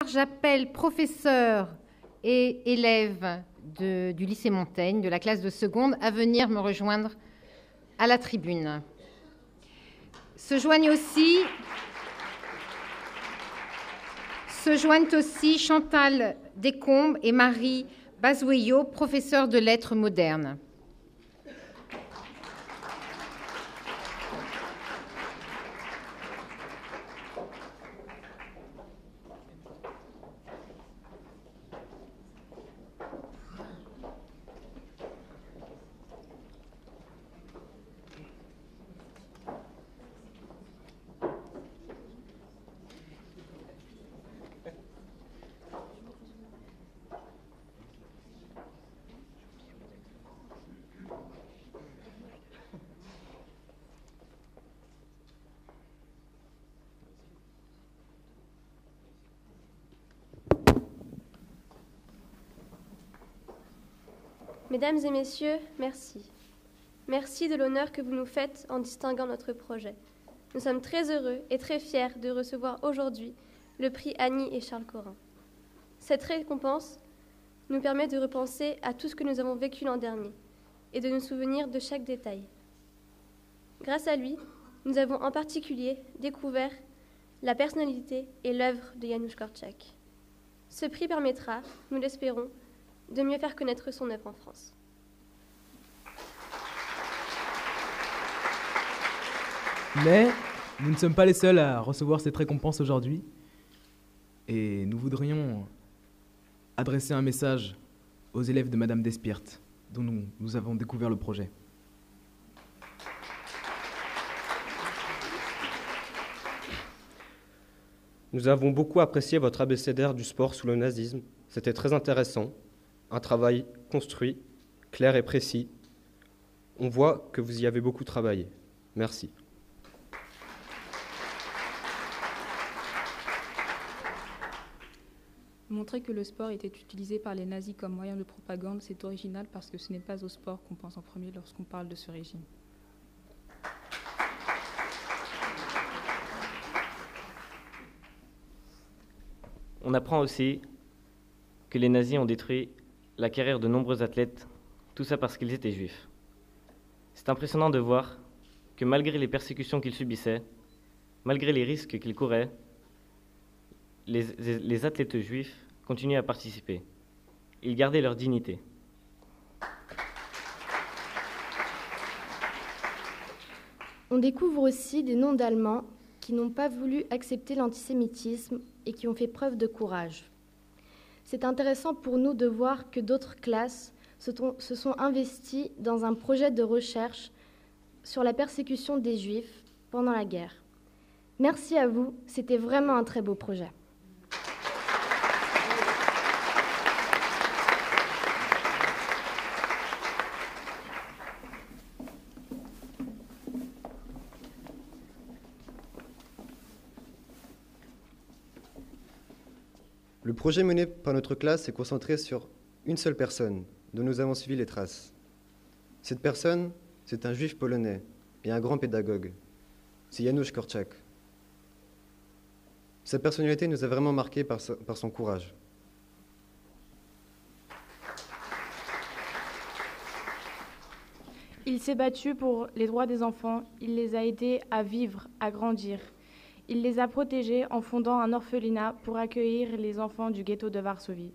j'appelle professeurs et élèves du lycée Montaigne, de la classe de seconde, à venir me rejoindre à la tribune. Se joignent aussi Chantal Descombes et Marie Bazueyo, professeurs de lettres modernes. Mesdames et messieurs, merci. Merci de l'honneur que vous nous faites en distinguant notre projet. Nous sommes très heureux et très fiers de recevoir aujourd'hui le prix Annie et Charles Corrin. Cette récompense nous permet de repenser à tout ce que nous avons vécu l'an dernier et de nous souvenir de chaque détail. Grâce à lui, nous avons en particulier découvert la personnalité et l'œuvre de Janusz Korczak. Ce prix permettra, nous l'espérons, de mieux faire connaître son œuvre en France. Mais nous ne sommes pas les seuls à recevoir cette récompense aujourd'hui. Et nous voudrions adresser un message aux élèves de Madame Despiertes, dont nous avons découvert le projet. Nous avons beaucoup apprécié votre abécédaire du sport sous le nazisme. C'était très intéressant. Un travail construit, clair et précis. On voit que vous y avez beaucoup travaillé. Merci. Montrer que le sport était utilisé par les nazis comme moyen de propagande, c'est original parce que ce n'est pas au sport qu'on pense en premier lorsqu'on parle de ce régime. On apprend aussi que les nazis ont détruit la carrière de nombreux athlètes, tout ça parce qu'ils étaient juifs. C'est impressionnant de voir que malgré les persécutions qu'ils subissaient, malgré les risques qu'ils couraient, les athlètes juifs continuaient à participer. Ils gardaient leur dignité. On découvre aussi des noms d'Allemands qui n'ont pas voulu accepter l'antisémitisme et qui ont fait preuve de courage. C'est intéressant pour nous de voir que d'autres classes se sont investies dans un projet de recherche sur la persécution des Juifs pendant la guerre. Merci à vous, c'était vraiment un très beau projet. Le projet mené par notre classe est concentré sur une seule personne, dont nous avons suivi les traces. Cette personne, c'est un juif polonais et un grand pédagogue. C'est Janusz Korczak. Sa personnalité nous a vraiment marqués par son courage. Il s'est battu pour les droits des enfants, il les a aidés à vivre, à grandir. Il les a protégés en fondant un orphelinat pour accueillir les enfants du ghetto de Varsovie.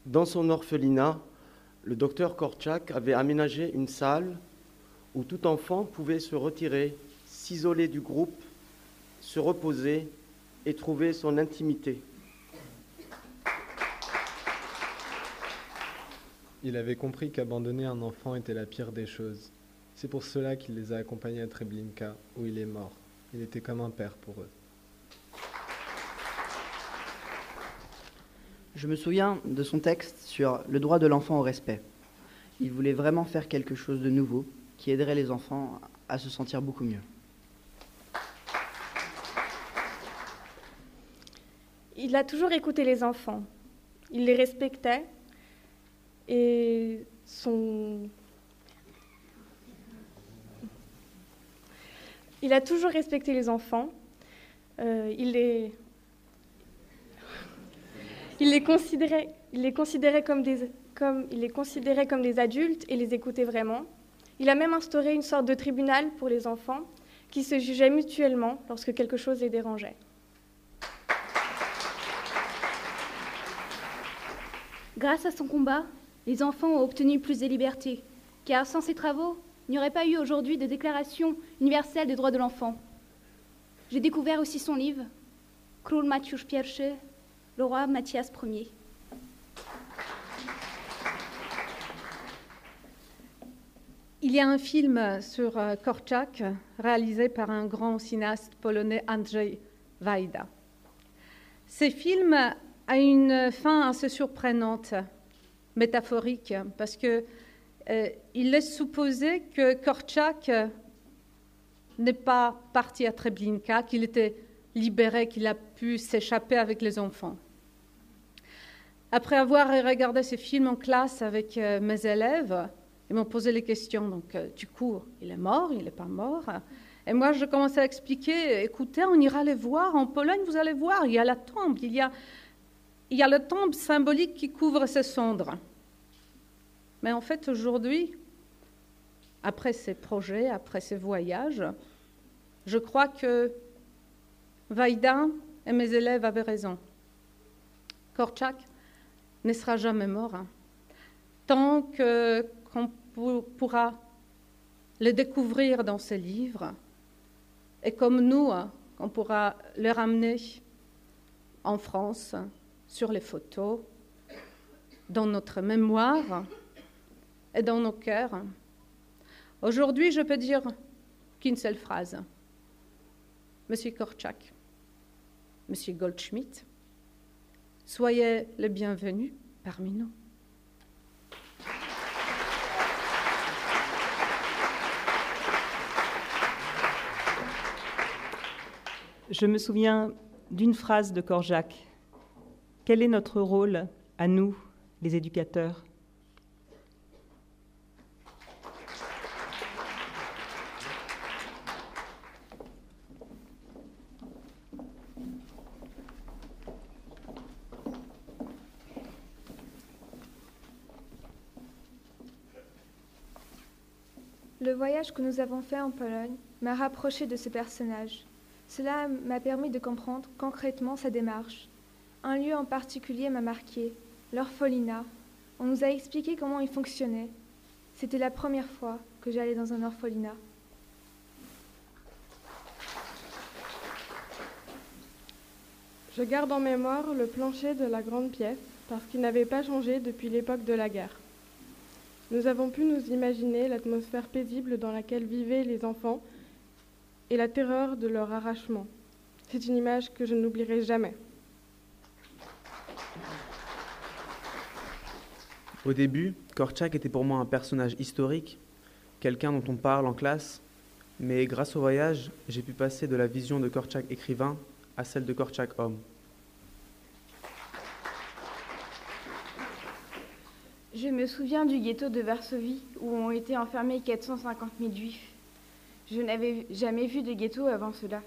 Dans son orphelinat, le docteur Korczak avait aménagé une salle où tout enfant pouvait se retirer, s'isoler du groupe, se reposer et trouver son intimité. Il avait compris qu'abandonner un enfant était la pire des choses. C'est pour cela qu'il les a accompagnés à Treblinka, où il est mort. Il était comme un père pour eux. Je me souviens de son texte sur le droit de l'enfant au respect. Il voulait vraiment faire quelque chose de nouveau qui aiderait les enfants à se sentir beaucoup mieux. Il a toujours écouté les enfants. Il les respectait et Il a toujours respecté les enfants. Il les considérait comme des adultes et les écoutait vraiment. Il a même instauré une sorte de tribunal pour les enfants qui se jugeaient mutuellement lorsque quelque chose les dérangeait. Grâce à son combat, les enfants ont obtenu plus de liberté, car sans ses travaux, il n'y aurait pas eu aujourd'hui de déclaration universelle des droits de l'enfant. J'ai découvert aussi son livre, Król Maciusz I, le roi Mathias Ier. Il y a un film sur Korczak réalisé par un grand cinéaste polonais, Andrzej Wajda. Ce film a une fin assez surprenante, métaphorique, parce que il laisse supposer que Korczak n'est pas parti à Treblinka, qu'il était libéré, qu'il a pu s'échapper avec les enfants. Après avoir regardé ce film en classe avec mes élèves, ils m'ont posé les questions. Donc, du coup, il est mort, il n'est pas mort. Et moi, je commençais à expliquer, écoutez, on ira les voir. En Pologne, vous allez voir, il y a la tombe. Il y a la tombe symbolique qui couvre ses cendres. Mais en fait, aujourd'hui, après ces projets, après ces voyages, je crois que Wajda et mes élèves avaient raison. Korczak ne sera jamais mort, tant qu'on pourra le découvrir dans ses livres, et comme nous, on pourra le ramener en France, sur les photos, dans notre mémoire et dans nos cœurs. Aujourd'hui, je peux dire qu'une seule phrase. Monsieur Korczak, Monsieur Goldschmidt, soyez le bienvenu parmi nous. Je me souviens d'une phrase de Korczak. Quel est notre rôle à nous, les éducateurs ? Le voyage que nous avons fait en Pologne m'a rapproché de ce personnage. Cela m'a permis de comprendre concrètement sa démarche. Un lieu en particulier m'a marqué, l'orphelinat. On nous a expliqué comment il fonctionnait. C'était la première fois que j'allais dans un orphelinat. Je garde en mémoire le plancher de la grande pièce parce qu'il n'avait pas changé depuis l'époque de la guerre. Nous avons pu nous imaginer l'atmosphère paisible dans laquelle vivaient les enfants et la terreur de leur arrachement. C'est une image que je n'oublierai jamais. Au début, Korczak était pour moi un personnage historique, quelqu'un dont on parle en classe, mais grâce au voyage, j'ai pu passer de la vision de Korczak écrivain à celle de Korczak homme. Je me souviens du ghetto de Varsovie où ont été enfermés 450 000 juifs. Je n'avais jamais vu de ghetto avant cela,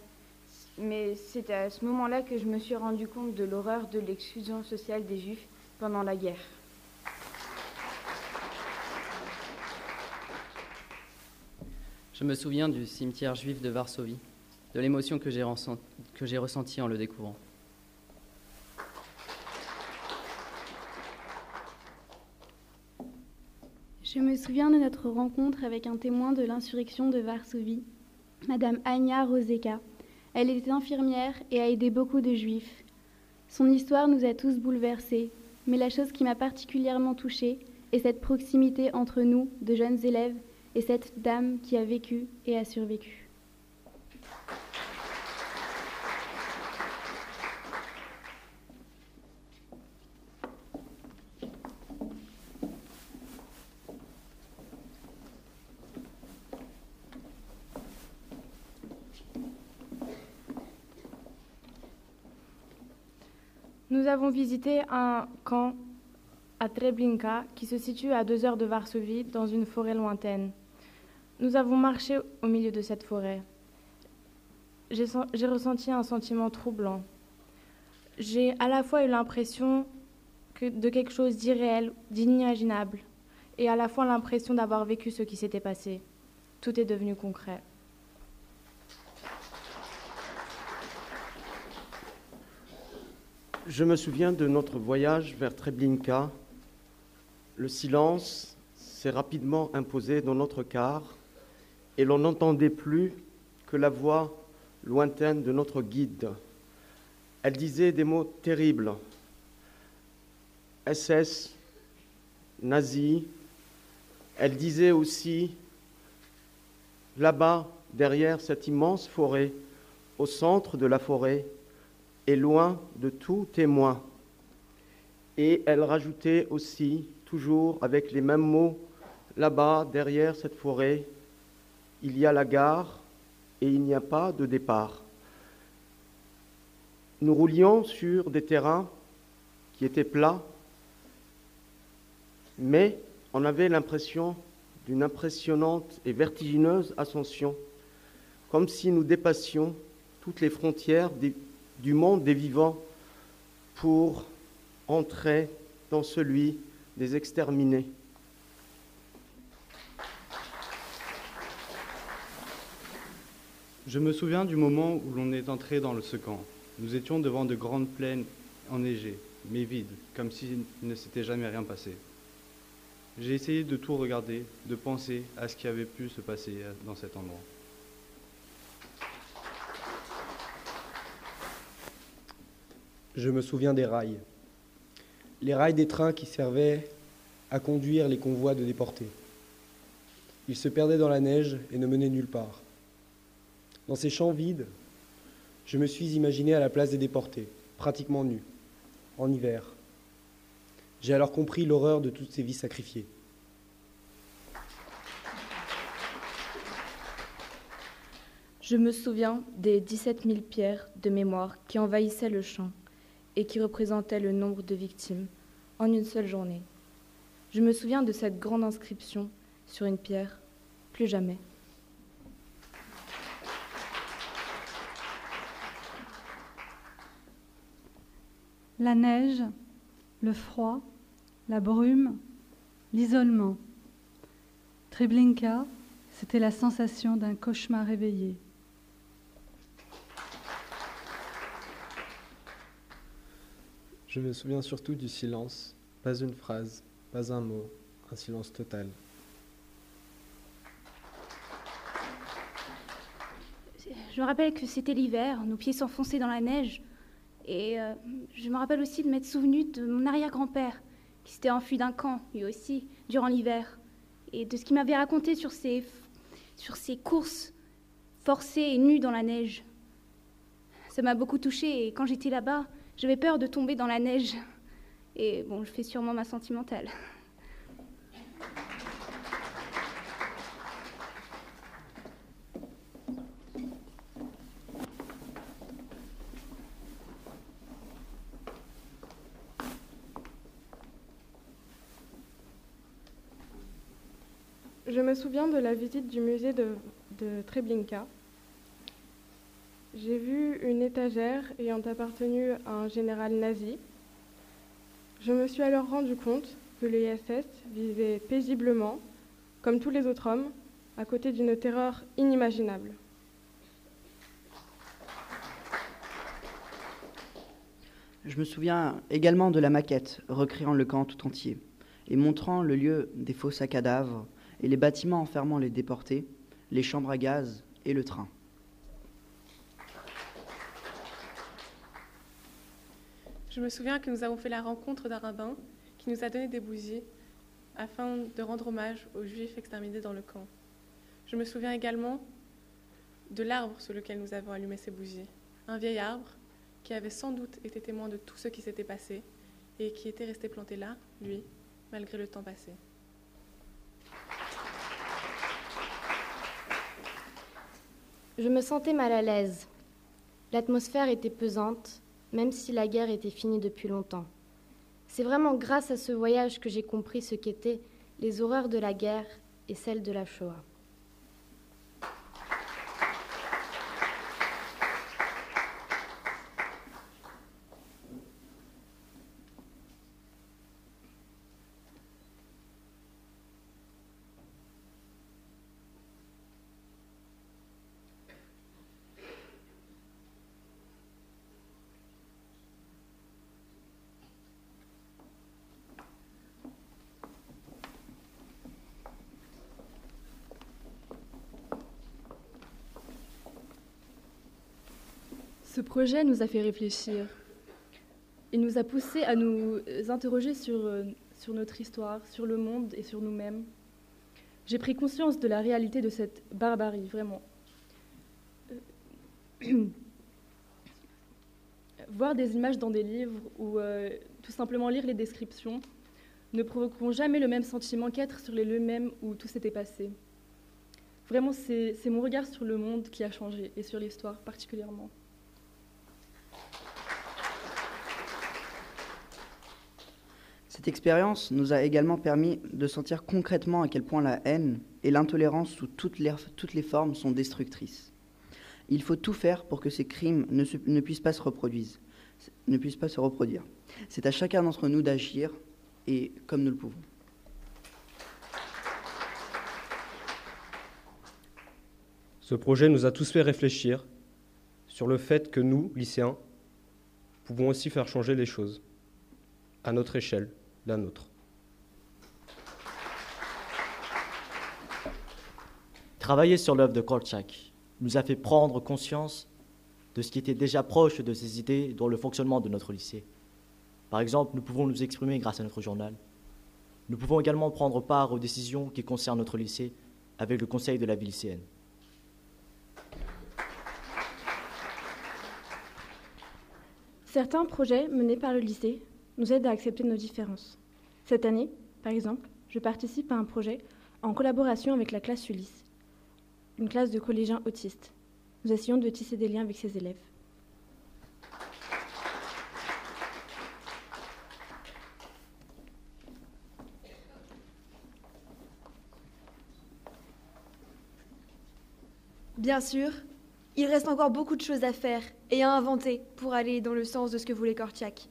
mais c'est à ce moment-là que je me suis rendu compte de l'horreur de l'exclusion sociale des juifs pendant la guerre. Je me souviens du cimetière juif de Varsovie, de l'émotion que j'ai ressentie en le découvrant. Je me souviens de notre rencontre avec un témoin de l'insurrection de Varsovie, Madame Ania Roseka. Elle était infirmière et a aidé beaucoup de juifs. Son histoire nous a tous bouleversés, mais la chose qui m'a particulièrement touchée est cette proximité entre nous, de jeunes élèves, et cette dame qui a vécu et a survécu. Nous avons visité un camp à Treblinka qui se situe à 2 heures de Varsovie dans une forêt lointaine. Nous avons marché au milieu de cette forêt. j'ai ressenti un sentiment troublant. J'ai à la fois eu l'impression de quelque chose d'irréel, d'inimaginable, et à la fois l'impression d'avoir vécu ce qui s'était passé. Tout est devenu concret. Je me souviens de notre voyage vers Treblinka. Le silence s'est rapidement imposé dans notre car et l'on n'entendait plus que la voix lointaine de notre guide. Elle disait des mots terribles. SS, nazi. Elle disait aussi, là-bas, derrière cette immense forêt, au centre de la forêt, et loin de tout témoin. Et elle rajoutait aussi, toujours avec les mêmes mots, là-bas, derrière cette forêt, il y a la gare et il n'y a pas de départ. Nous roulions sur des terrains qui étaient plats, mais on avait l'impression d'une impressionnante et vertigineuse ascension, comme si nous dépassions toutes les frontières du monde des vivants pour entrer dans celui des exterminés. Je me souviens du moment où l'on est entré dans ce camp. Nous étions devant de grandes plaines enneigées, mais vides, comme s'il ne s'était jamais rien passé. J'ai essayé de tout regarder, de penser à ce qui avait pu se passer dans cet endroit. Je me souviens des rails. Les rails des trains qui servaient à conduire les convois de déportés. Ils se perdaient dans la neige et ne menaient nulle part. Dans ces champs vides, je me suis imaginé à la place des déportés, pratiquement nus, en hiver. J'ai alors compris l'horreur de toutes ces vies sacrifiées. Je me souviens des 17 000 pierres de mémoire qui envahissaient le champ et qui représentaient le nombre de victimes en une seule journée. Je me souviens de cette grande inscription sur une pierre, plus jamais. La neige, le froid, la brume, l'isolement. Treblinka, c'était la sensation d'un cauchemar éveillé. Je me souviens surtout du silence, pas une phrase, pas un mot, un silence total. Je me rappelle que c'était l'hiver, nos pieds s'enfonçaient dans la neige. Et je me rappelle aussi de m'être souvenu de mon arrière-grand-père, qui s'était enfui d'un camp, lui aussi, durant l'hiver. Et de ce qu'il m'avait raconté sur ses courses forcées et nues dans la neige. Ça m'a beaucoup touchée et quand j'étais là-bas, j'avais peur de tomber dans la neige. Et bon, je fais sûrement ma sentimentale. Je me souviens de la visite du musée de Treblinka. J'ai vu une étagère ayant appartenu à un général nazi. Je me suis alors rendu compte que les SS vivaient paisiblement, comme tous les autres hommes, à côté d'une terreur inimaginable. Je me souviens également de la maquette, recréant le camp tout entier et montrant le lieu des fosses à cadavres et les bâtiments enfermant les déportés, les chambres à gaz et le train. Je me souviens que nous avons fait la rencontre d'un rabbin qui nous a donné des bougies afin de rendre hommage aux Juifs exterminés dans le camp. Je me souviens également de l'arbre sur lequel nous avons allumé ces bougies. Un vieil arbre qui avait sans doute été témoin de tout ce qui s'était passé et qui était resté planté là, lui, malgré le temps passé. Je me sentais mal à l'aise. L'atmosphère était pesante, même si la guerre était finie depuis longtemps. C'est vraiment grâce à ce voyage que j'ai compris ce qu'étaient les horreurs de la guerre et celles de la Shoah. Ce projet nous a fait réfléchir. Il nous a poussés à nous interroger sur notre histoire, sur le monde et sur nous-mêmes. J'ai pris conscience de la réalité de cette barbarie, vraiment. Voir des images dans des livres ou tout simplement lire les descriptions ne provoqueront jamais le même sentiment qu'être sur les lieux mêmes où tout s'était passé. Vraiment, c'est mon regard sur le monde qui a changé, et sur l'histoire particulièrement. Cette expérience nous a également permis de sentir concrètement à quel point la haine et l'intolérance sous toutes les formes sont destructrices. Il faut tout faire pour que ces crimes ne puissent pas se reproduire. C'est à chacun d'entre nous d'agir, et comme nous le pouvons. Ce projet nous a tous fait réfléchir sur le fait que nous, lycéens, pouvons aussi faire changer les choses, à notre échelle, la nôtre. Travailler sur l'œuvre de Korczak nous a fait prendre conscience de ce qui était déjà proche de ces idées dans le fonctionnement de notre lycée. Par exemple, nous pouvons nous exprimer grâce à notre journal. Nous pouvons également prendre part aux décisions qui concernent notre lycée avec le conseil de la vie lycéenne. Certains projets menés par le lycée nous aident à accepter nos différences. Cette année, par exemple, je participe à un projet en collaboration avec la classe Ulysse, une classe de collégiens autistes. Nous essayons de tisser des liens avec ces élèves. Bien sûr, il reste encore beaucoup de choses à faire et à inventer pour aller dans le sens de ce que voulait Korczak.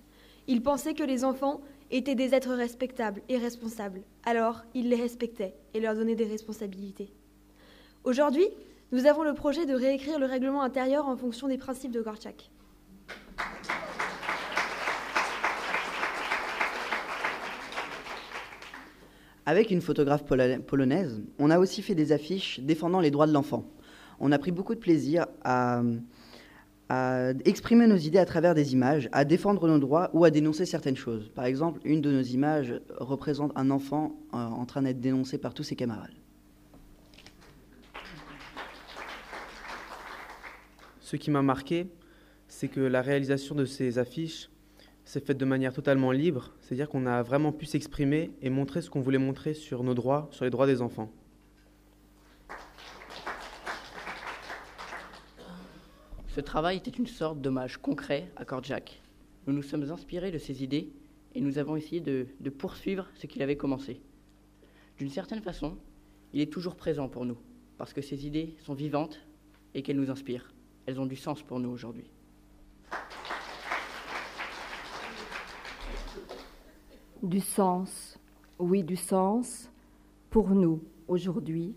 Il pensait que les enfants étaient des êtres respectables et responsables. Alors, il les respectait et leur donnait des responsabilités. Aujourd'hui, nous avons le projet de réécrire le règlement intérieur en fonction des principes de Korczak. Avec une photographe polonaise, on a aussi fait des affiches défendant les droits de l'enfant. On a pris beaucoup de plaisir à exprimer nos idées à travers des images, à défendre nos droits ou à dénoncer certaines choses. Par exemple, une de nos images représente un enfant en train d'être dénoncé par tous ses camarades. Ce qui m'a marqué, c'est que la réalisation de ces affiches s'est faite de manière totalement libre, c'est-à-dire qu'on a vraiment pu s'exprimer et montrer ce qu'on voulait montrer sur nos droits, sur les droits des enfants. Ce travail était une sorte d'hommage concret à Korczak. Nous nous sommes inspirés de ses idées et nous avons essayé de poursuivre ce qu'il avait commencé. D'une certaine façon, il est toujours présent pour nous, parce que ses idées sont vivantes et qu'elles nous inspirent. Elles ont du sens pour nous aujourd'hui. Du sens, oui, du sens pour nous aujourd'hui,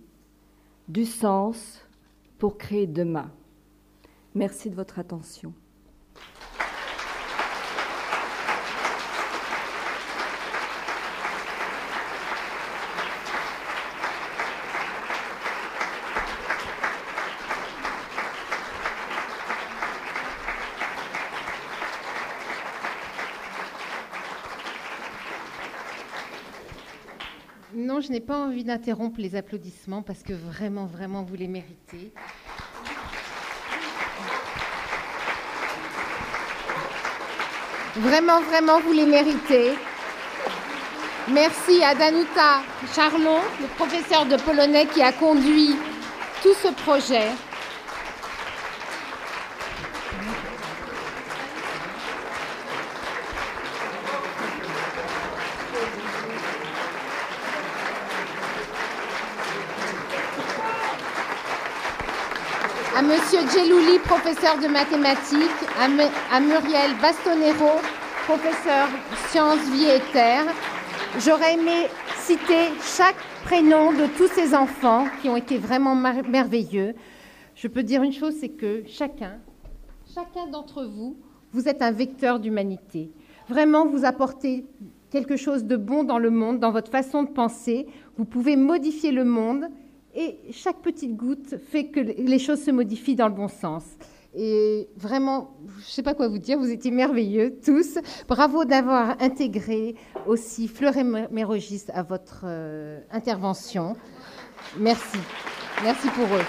du sens pour créer demain. Merci de votre attention. Non, je n'ai pas envie d'interrompre les applaudissements parce que vraiment, vraiment, vous les méritez. Vraiment, vraiment, vous les méritez. Merci à Danuta Charlon, le professeur de polonais qui a conduit tout ce projet. À Monsieur Gelouli, professeur de mathématiques, à Muriel Bastonero, professeur sciences, vie et terre. J'aurais aimé citer chaque prénom de tous ces enfants qui ont été vraiment merveilleux. Je peux dire une chose, c'est que chacun d'entre vous, vous êtes un vecteur d'humanité. Vraiment, vous apportez quelque chose de bon dans le monde, dans votre façon de penser. Vous pouvez modifier le monde. Et chaque petite goutte fait que les choses se modifient dans le bon sens. Et vraiment, je ne sais pas quoi vous dire, vous étiez merveilleux tous. Bravo d'avoir intégré aussi Fleur et Mérogis à votre intervention. Merci. Merci pour eux.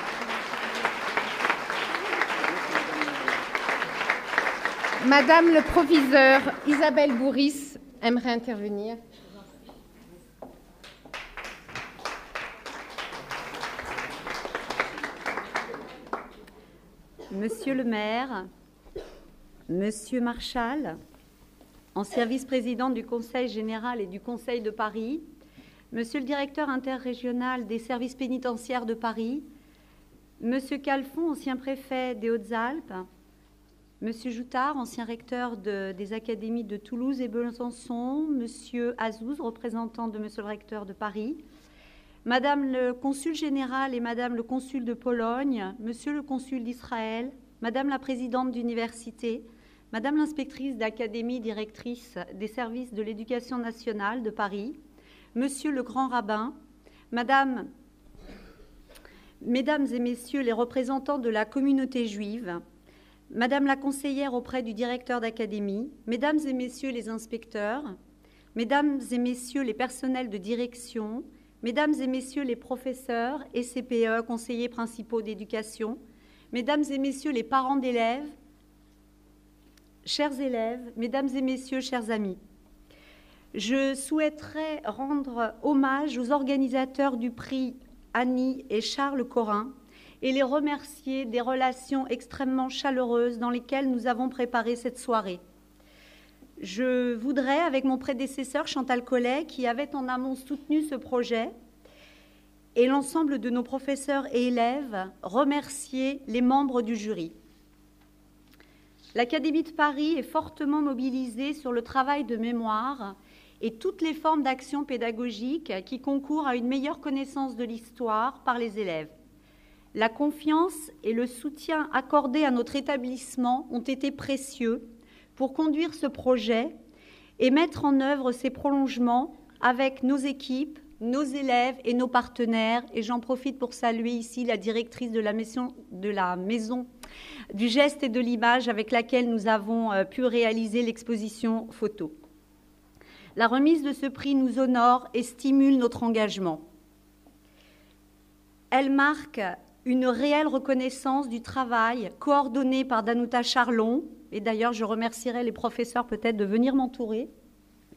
Madame le proviseur Isabelle Bourris aimerait intervenir. Monsieur le maire, Monsieur Marchal, ancien vice-président du Conseil général et du Conseil de Paris, Monsieur le directeur interrégional des services pénitentiaires de Paris, Monsieur Calfon, ancien préfet des Hautes-Alpes, Monsieur Joutard, ancien recteur des académies de Toulouse et Besançon, Monsieur Azouz, représentant de Monsieur le recteur de Paris, Madame le consul général et Madame le consul de Pologne, Monsieur le consul d'Israël, Madame la présidente d'université, Madame l'inspectrice d'académie, directrice des services de l'éducation nationale de Paris, Monsieur le grand rabbin, Mesdames et Messieurs les représentants de la communauté juive, Madame la conseillère auprès du directeur d'académie, Mesdames et Messieurs les inspecteurs, Mesdames et Messieurs les personnels de direction, Mesdames et Messieurs les professeurs et CPE, conseillers principaux d'éducation, Mesdames et Messieurs les parents d'élèves, chers élèves, Mesdames et Messieurs, chers amis, je souhaiterais rendre hommage aux organisateurs du prix Annie et Charles Corin et les remercier des relations extrêmement chaleureuses dans lesquelles nous avons préparé cette soirée. Je voudrais, avec mon prédécesseur Chantal Collet, qui avait en amont soutenu ce projet, et l'ensemble de nos professeurs et élèves, remercier les membres du jury. L'Académie de Paris est fortement mobilisée sur le travail de mémoire et toutes les formes d'action pédagogique qui concourent à une meilleure connaissance de l'histoire par les élèves. La confiance et le soutien accordés à notre établissement ont été précieux pour conduire ce projet et mettre en œuvre ces prolongements avec nos équipes, nos élèves et nos partenaires. Et j'en profite pour saluer ici la directrice de la maison du geste et de l'image avec laquelle nous avons pu réaliser l'exposition photo. La remise de ce prix nous honore et stimule notre engagement. Elle marque une réelle reconnaissance du travail coordonné par Danuta Charlon. Et d'ailleurs, je remercierai les professeurs peut-être de venir m'entourer.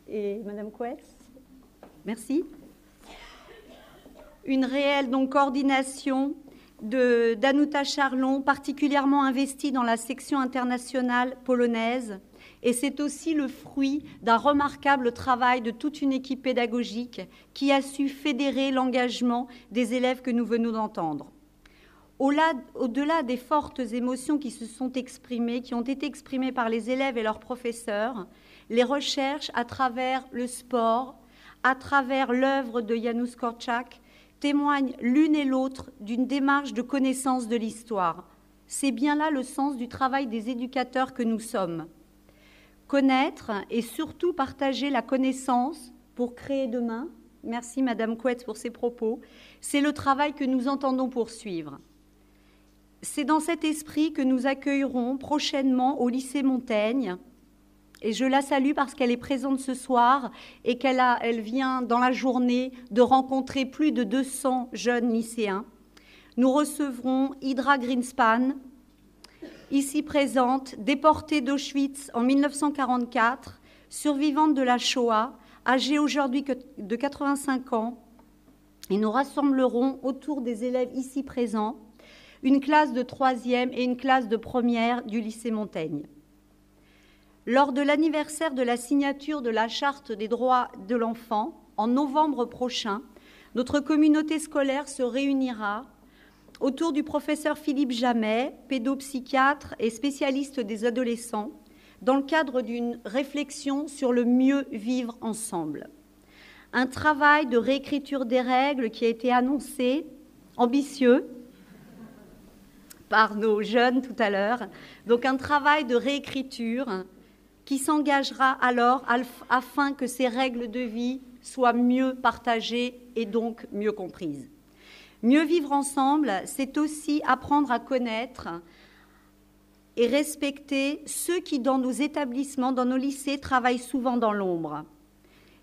Et Madame Couès, merci. Une réelle coordination de Danuta Charlon, particulièrement investie dans la section internationale polonaise. Et c'est aussi le fruit d'un remarquable travail de toute une équipe pédagogique qui a su fédérer l'engagement des élèves que nous venons d'entendre. Au-delà des fortes émotions qui se sont exprimées, qui ont été exprimées par les élèves et leurs professeurs, les recherches à travers le sport, à travers l'œuvre de Janusz Korczak, témoignent l'une et l'autre d'une démarche de connaissance de l'histoire. C'est bien là le sens du travail des éducateurs que nous sommes. Connaître et surtout partager la connaissance pour créer demain. Merci Madame Couette pour ces propos. C'est le travail que nous entendons poursuivre. C'est dans cet esprit que nous accueillerons prochainement au lycée Montaigne, et je la salue parce qu'elle est présente ce soir et qu'elle vient dans la journée de rencontrer plus de 200 jeunes lycéens. Nous recevrons Hydra Greenspan, ici présente, déportée d'Auschwitz en 1944, survivante de la Shoah, âgée aujourd'hui de 85 ans, et nous rassemblerons autour des élèves ici présents une classe de 3e et une classe de 1re du lycée Montaigne. Lors de l'anniversaire de la signature de la Charte des droits de l'enfant, en novembre prochain, notre communauté scolaire se réunira autour du professeur Philippe Jamet, pédopsychiatre et spécialiste des adolescents, dans le cadre d'une réflexion sur le mieux vivre ensemble. Un travail de réécriture des règles qui a été annoncé, ambitieux, par nos jeunes tout à l'heure. Donc un travail de réécriture qui s'engagera alors afin que ces règles de vie soient mieux partagées et donc mieux comprises. Mieux vivre ensemble, c'est aussi apprendre à connaître et respecter ceux qui, dans nos établissements, dans nos lycées, travaillent souvent dans l'ombre.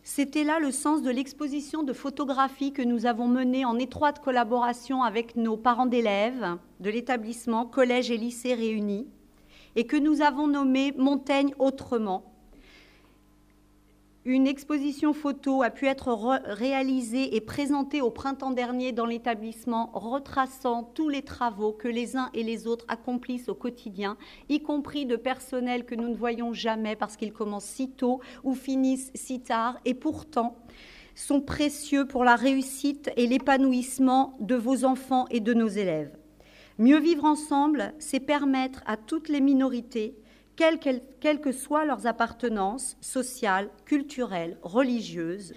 C'était là le sens de l'exposition de photographie que nous avons menée en étroite collaboration avec nos parents d'élèves de l'établissement Collège et lycée réunis et que nous avons nommée Montaigne autrement. Une exposition photo a pu être réalisée et présentée au printemps dernier dans l'établissement, retraçant tous les travaux que les uns et les autres accomplissent au quotidien, y compris de personnel que nous ne voyons jamais parce qu'ils commencent si tôt ou finissent si tard, et pourtant sont précieux pour la réussite et l'épanouissement de vos enfants et de nos élèves. Mieux vivre ensemble, c'est permettre à toutes les minorités, quelles que soient leurs appartenances sociales, culturelles, religieuses,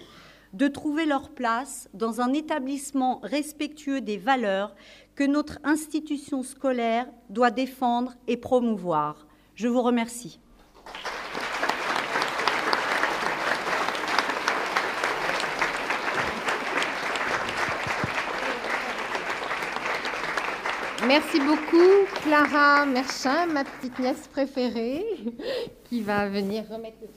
de trouver leur place dans un établissement respectueux des valeurs que notre institution scolaire doit défendre et promouvoir. Je vous remercie. Merci beaucoup, Clara Merchin, ma petite nièce préférée, qui va venir remettre le...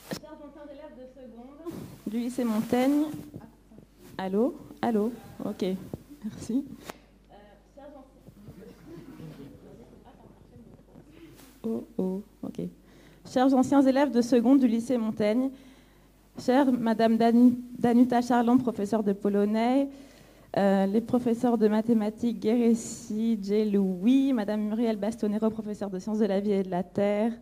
Chers anciens élèves de seconde du lycée Montaigne. Allô? Allô? Ok, merci. Ok. Chers anciens élèves de seconde du lycée Montaigne, chère Madame Danuta Charlon, professeure de polonais, les professeurs de mathématiques Guéressi, Louis, Madame Muriel Bastonero, professeure de sciences de la vie et de la terre,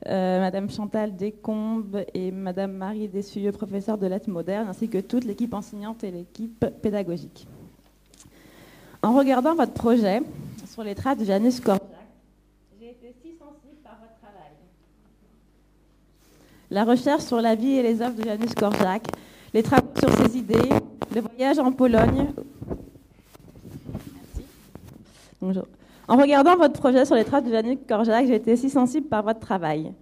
Madame Chantal Descombes et Madame Marie Dessuyeux, professeure de lettres modernes, ainsi que toute l'équipe enseignante et l'équipe pédagogique. En regardant votre projet sur les traces de Janusz Korczak, j'ai été si sensible par votre travail. La recherche sur la vie et les œuvres de Janusz Korczak, les travaux sur ses idées, le voyage en Pologne. Merci. Bonjour. En regardant votre projet sur les traces de Janusz Korczak, j'ai été si sensible par votre travail.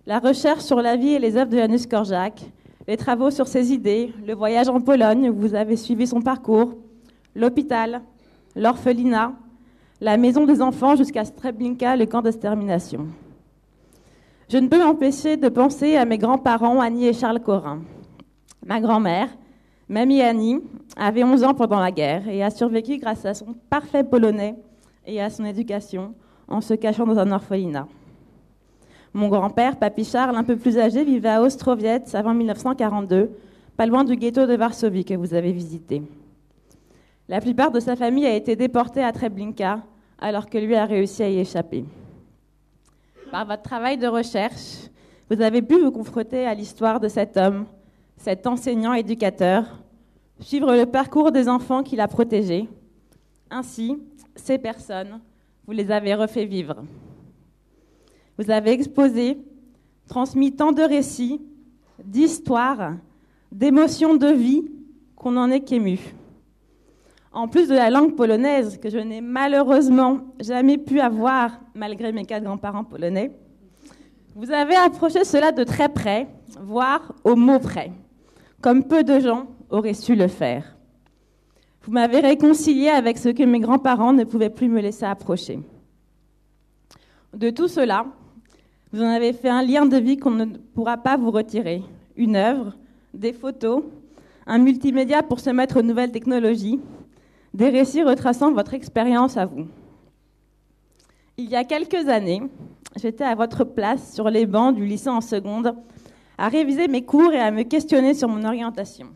La recherche sur la vie et les œuvres de Janusz Korczak, les travaux sur ses idées, le voyage en Pologne, où vous avez suivi son parcours, l'hôpital, l'orphelinat, la maison des enfants jusqu'à Treblinka, le camp d'extermination. Je ne peux m'empêcher de penser à mes grands-parents, Annie et Charles Corin. Ma grand-mère, Mamie Annie, avait 11 ans pendant la guerre et a survécu grâce à son parfait polonais et à son éducation en se cachant dans un orphelinat. Mon grand-père, Papy Charles, un peu plus âgé, vivait à Ostrowiec avant 1942, pas loin du ghetto de Varsovie que vous avez visité. La plupart de sa famille a été déportée à Treblinka, alors que lui a réussi à y échapper. Par votre travail de recherche, vous avez pu vous confronter à l'histoire de cet homme, cet enseignant-éducateur, suivre le parcours des enfants qu'il a protégés. Ainsi, ces personnes, vous les avez refait vivre. Vous avez exposé, transmis tant de récits, d'histoires, d'émotions de vie qu'on en est qu'ému. En plus de la langue polonaise, que je n'ai malheureusement jamais pu avoir, malgré mes 4 grands-parents polonais, vous avez approché cela de très près, voire au mot près, comme peu de gens auraient su le faire. Vous m'avez réconcilié avec ce que mes grands-parents ne pouvaient plus me laisser approcher. De tout cela, vous en avez fait un lien de vie qu'on ne pourra pas vous retirer. Une œuvre, des photos, un multimédia pour se mettre aux nouvelles technologies, des récits retraçant votre expérience à vous. Il y a quelques années, j'étais à votre place sur les bancs du lycée en seconde, à réviser mes cours et à me questionner sur mon orientation.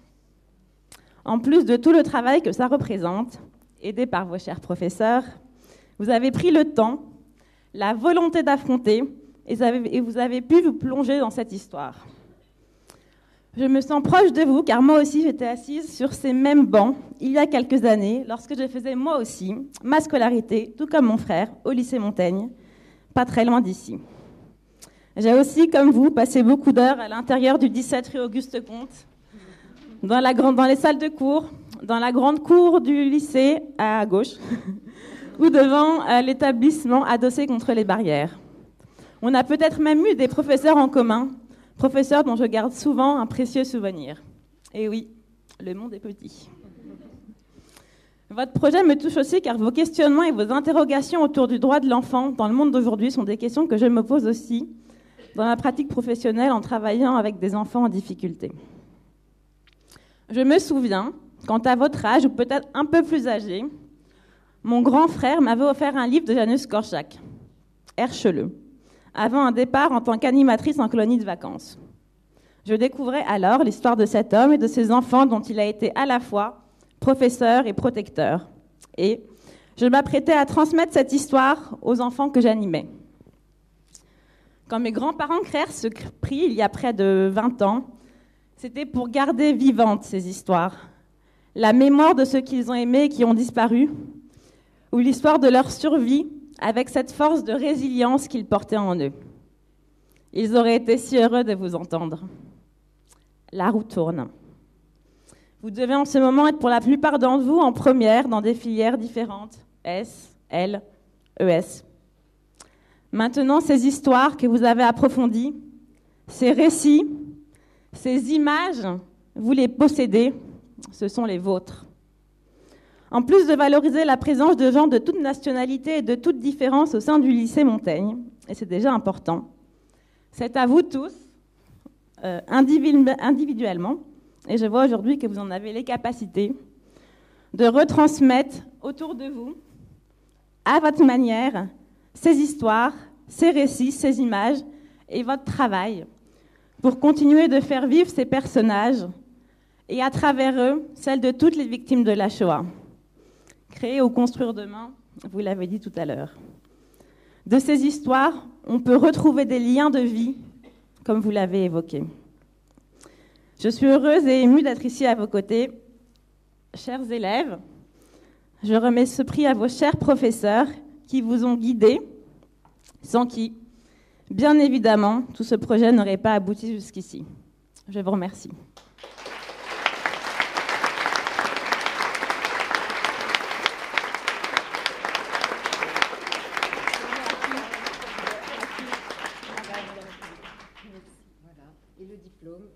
En plus de tout le travail que ça représente, aidé par vos chers professeurs, vous avez pris le temps, la volonté d'affronter, et vous avez pu vous plonger dans cette histoire. Je me sens proche de vous, car moi aussi j'étais assise sur ces mêmes bancs il y a quelques années, lorsque je faisais moi aussi ma scolarité, tout comme mon frère, au lycée Montaigne, pas très loin d'ici. J'ai aussi, comme vous, passé beaucoup d'heures à l'intérieur du 17 rue Auguste-Comte, dans les salles de cours, dans la grande cour du lycée à gauche, ou devant l'établissement adossé contre les barrières. On a peut-être même eu des professeurs en commun, professeurs dont je garde souvent un précieux souvenir. Et oui, le monde est petit. Votre projet me touche aussi car vos questionnements et vos interrogations autour du droit de l'enfant dans le monde d'aujourd'hui sont des questions que je me pose aussi dans ma pratique professionnelle en travaillant avec des enfants en difficulté. Je me souviens, quand à votre âge, ou peut-être un peu plus âgé, mon grand frère m'avait offert un livre de Janusz Korczak, Herschele, avant un départ en tant qu'animatrice en colonie de vacances. Je découvrais alors l'histoire de cet homme et de ses enfants dont il a été à la fois professeur et protecteur. Et je m'apprêtais à transmettre cette histoire aux enfants que j'animais. Quand mes grands-parents créèrent ce prix, il y a près de 20 ans, c'était pour garder vivantes ces histoires, la mémoire de ceux qu'ils ont aimés et qui ont disparu, ou l'histoire de leur survie avec cette force de résilience qu'ils portaient en eux. Ils auraient été si heureux de vous entendre. La roue tourne. Vous devez en ce moment être pour la plupart d'entre vous en première dans des filières différentes, S, L, ES. Maintenant, ces histoires que vous avez approfondies, ces récits, ces images, vous les possédez, ce sont les vôtres. En plus de valoriser la présence de gens de toute nationalité et de toute différence au sein du lycée Montaigne, et c'est déjà important, c'est à vous tous, individuellement, et je vois aujourd'hui que vous en avez les capacités, de retransmettre autour de vous, à votre manière, ces histoires, ces récits, ces images et votre travail pour continuer de faire vivre ces personnages et à travers eux, celles de toutes les victimes de la Shoah. Créer ou construire demain, vous l'avez dit tout à l'heure. De ces histoires, on peut retrouver des liens de vie, comme vous l'avez évoqué. Je suis heureuse et émue d'être ici à vos côtés. Chers élèves, je remets ce prix à vos chers professeurs qui vous ont guidés, sans qui, bien évidemment, tout ce projet n'aurait pas abouti jusqu'ici. Je vous remercie. Et le diplôme.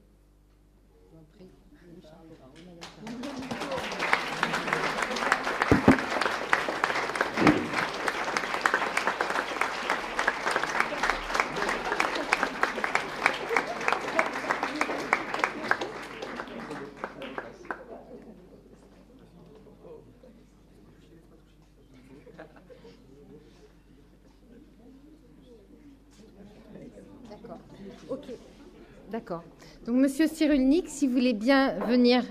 D'accord. Ok. D'accord. Donc, Monsieur Cyrulnik, si vous voulez bien venir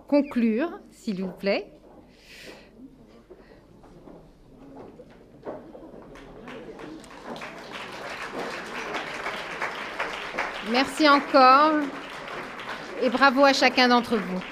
conclure, s'il vous plaît. Merci encore et bravo à chacun d'entre vous.